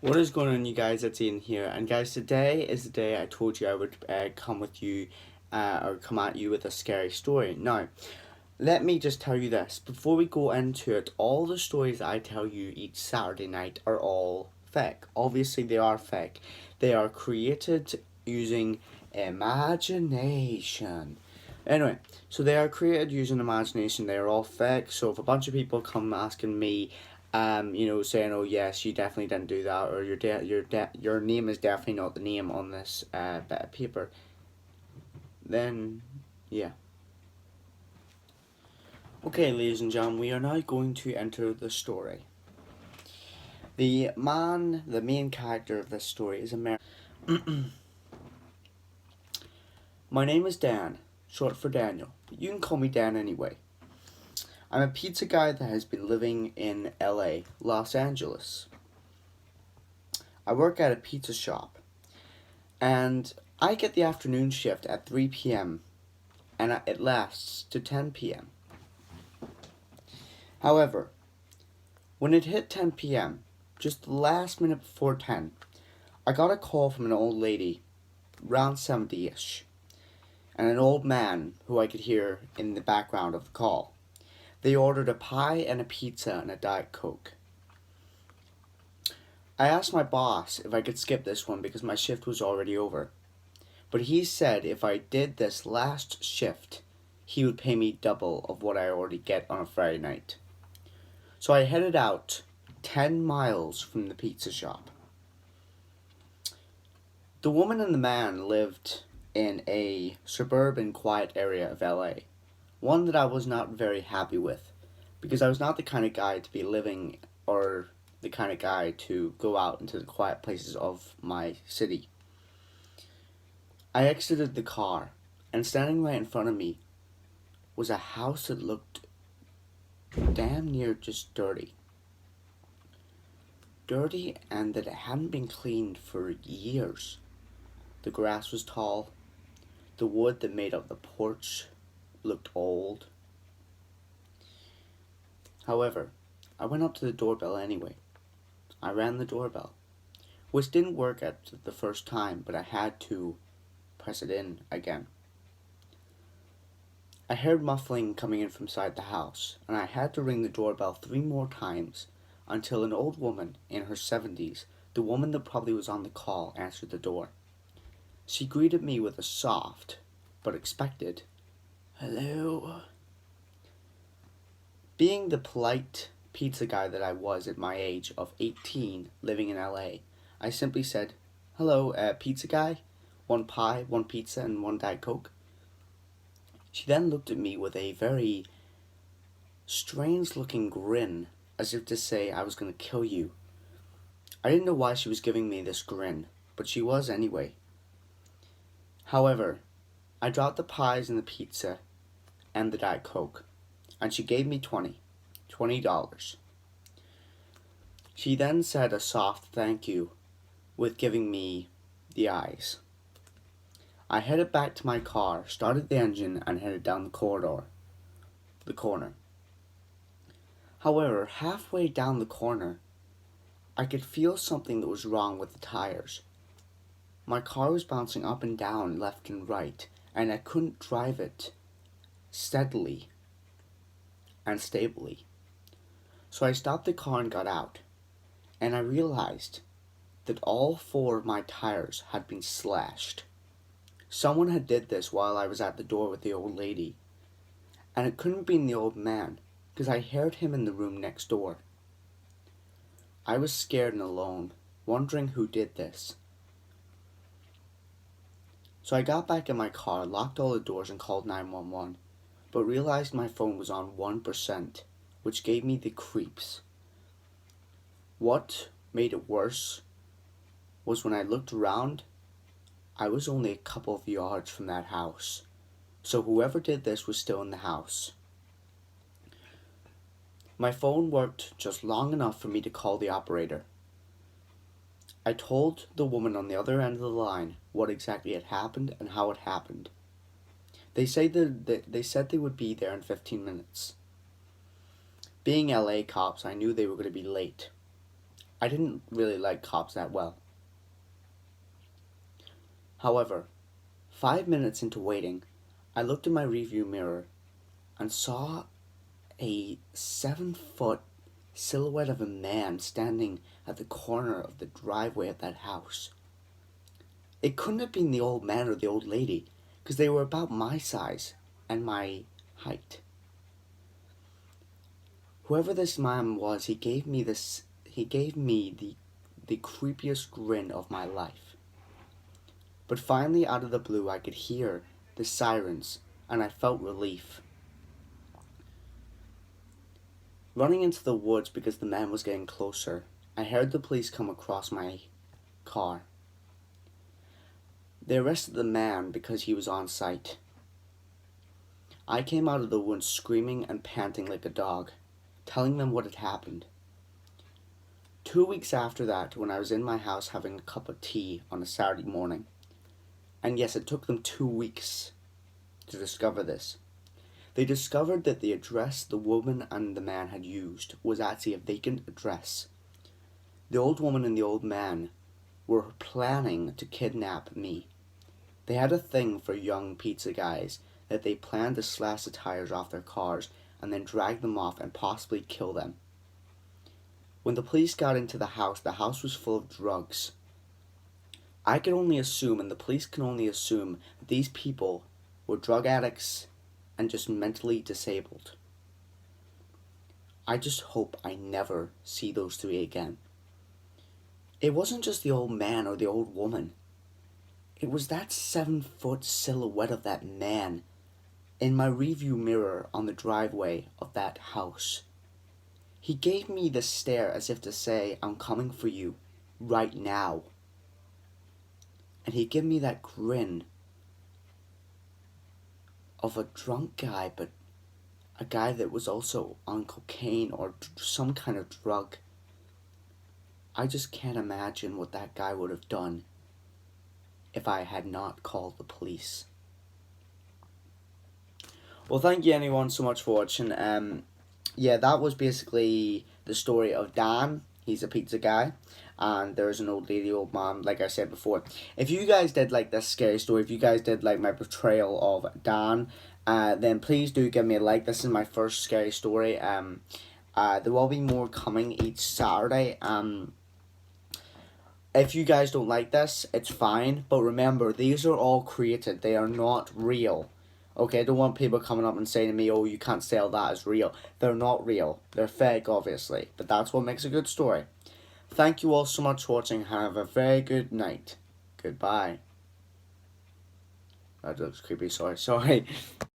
What is going on, you guys? It's Ian here, and guys, today is the day I told you I would come at you with a scary story. Now, let me just tell you this before we go into it. All the stories I tell you each Saturday night are all fake. Obviously, they are fake. They are created using imagination. Anyway, so they are created using imagination. They are all fake. So if a bunch of people come asking me, saying, "Oh yes, you definitely didn't do that," or your name is definitely not the name on this bit of paper, then yeah. Okay, ladies and gentlemen, we are now going to enter the story. The main character of this story is American. My name is Dan, short for Daniel, but you can call me Dan anyway. I'm a pizza guy that has been living in LA, Los Angeles. I work at a pizza shop, and I get the afternoon shift at 3 p.m., and it lasts to 10 p.m. However, when it hit 10 p.m., just the last minute before 10, I got a call from an old lady, around 70-ish, and an old man who I could hear in the background of the call. They ordered a pie and a pizza and a Diet Coke. I asked my boss if I could skip this one because my shift was already over, but he said if I did this last shift, he would pay me double of what I already get on a Friday night. So I headed out 10 miles from the pizza shop. The woman and the man lived in a suburban quiet area of LA, one that I was not very happy with because I was not the kind of guy to be living or the kind of guy to go out into the quiet places of my city. I exited the car, and standing right in front of me was a house that looked damn near just dirty. Dirty, and that it hadn't been cleaned for years. The grass was tall. The wood that made up the porch looked old. However, I went up to the doorbell anyway. I rang the doorbell, which didn't work at the first time, but I had to press it in again. I heard muffling coming in from inside the house, and I had to ring the doorbell 3 more times until an old woman in her 70s, the woman that probably was on the call, answered the door. She greeted me with a soft, but expected, "Hello." Being the polite pizza guy that I was at my age of 18, living in LA, I simply said, "Hello, pizza guy? One pie, one pizza, and one Diet Coke?" She then looked at me with a very strange looking grin, as if to say I was going to kill you. I didn't know why she was giving me this grin, but she was anyway. However, I dropped the pies and the pizza and the Diet Coke, and she gave me $20. She then said a soft thank you with giving me the eyes. I headed back to my car, started the engine, and headed down the corner. However, halfway down the corner, I could feel something that was wrong with the tires. My car was bouncing up and down, left and right, and I couldn't drive it steadily and stably. So I stopped the car and got out, and I realized that all four of my tires had been slashed. Someone had did this while I was at the door with the old lady, and it couldn't have been the old man, because I heard him in the room next door. I was scared and alone, wondering who did this. So I got back in my car, locked all the doors, and called 911, but realized my phone was on 1%, which gave me the creeps. What made it worse was when I looked around, I was only a couple of yards from that house. So whoever did this was still in the house. My phone worked just long enough for me to call the operator. I told the woman on the other end of the line what exactly had happened and how it happened. They said they would be there in 15 minutes. Being LA cops, I knew they were going to be late. I didn't really like cops that well. However, 5 minutes into waiting, I looked in my rearview mirror and saw a 7-foot silhouette of a man standing at the corner of the driveway of that house. It couldn't have been the old man or the old lady, because they were about my size and my height. Whoever this man was, he gave me the creepiest grin of my life. But finally, out of the blue, I could hear the sirens, and I felt relief. Running into the woods because the man was getting closer, I heard the police come across my car. They arrested the man because he was on site. I came out of the woods screaming and panting like a dog, telling them what had happened. 2 weeks after that, when I was in my house having a cup of tea on a Saturday morning, and yes, it took them 2 weeks to discover this, they discovered that the address the woman and the man had used was actually a vacant address. The old woman and the old man were planning to kidnap me. They had a thing for young pizza guys that they planned to slash the tires off their cars and then drag them off and possibly kill them. When the police got into the house was full of drugs. I can only assume, and the police can only assume, that these people were drug addicts and just mentally disabled. I just hope I never see those three again. It wasn't just the old man or the old woman. It was that 7-foot silhouette of that man in my rearview mirror on the driveway of that house. He gave me the stare as if to say, I'm coming for you right now. And he gave me that grin of a drunk guy, but a guy that was also on cocaine or some kind of drug. I just can't imagine what that guy would have done if I had not called the police. Well, thank you anyone so much for watching. Yeah, that was basically the story of Dan. He's a pizza guy. And there's an old lady, old man, like I said before. If you guys did like this scary story, if you guys did like my portrayal of Dan, then please do give me a like. This is my first scary story. There will be more coming each Saturday. If you guys don't like this, it's fine. But remember, these are all created. They are not real. Okay, I don't want people coming up and saying to me, oh, you can't sell that as real. They're not real. They're fake, obviously. But that's what makes a good story. Thank you all so much for watching. Have a very good night. Goodbye. That looks creepy. Sorry.